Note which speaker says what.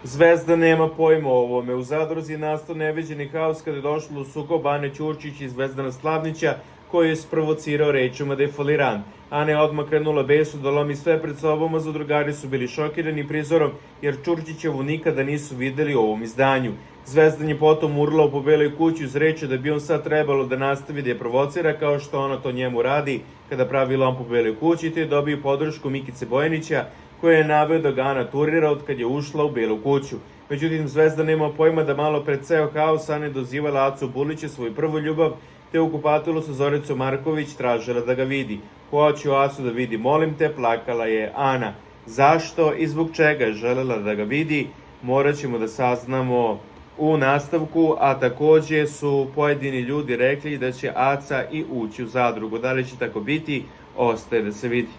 Speaker 1: Zvezda nema pojma o ovome. U Zadruzi je nastao neviđeni haos kada je došlo do sukoba Ane Ćurčić i Zvezdana Slavnića, koji je sprovocirao rečima da je faliran. Ana je odmah krenula besu da lomi sve pred sobom, a zadrugari su bili šokirani prizorom, jer Ćurčićevu nikada nisu videli u ovom izdanju. Zvezdan je potom urlao po Beloj kući uz reči da bi on sad trebalo da nastavi da je provocira kao što ona to njemu radi kada pravi lom po Beloj kući, te je dobio podršku Mikice Bojanića, koja je naveo da ga Ana turira od kad je ušla u Belu kuću. Međutim, Zvezda nema pojma da malo pred ceo haos Ana je dozivala Acu Bulića, svoju prvu ljubav, te u kupatilu sa Zoricom Marković tražila da ga vidi. Hoću Acu da vidi, molim te, plakala je Ana. Zašto i zbog čega je želela da ga vidi, morat ćemo da saznamo u nastavku, a takođe su pojedini ljudi rekli da će Aca i ući u zadrugu. Da li će tako biti, ostaje da se vidi.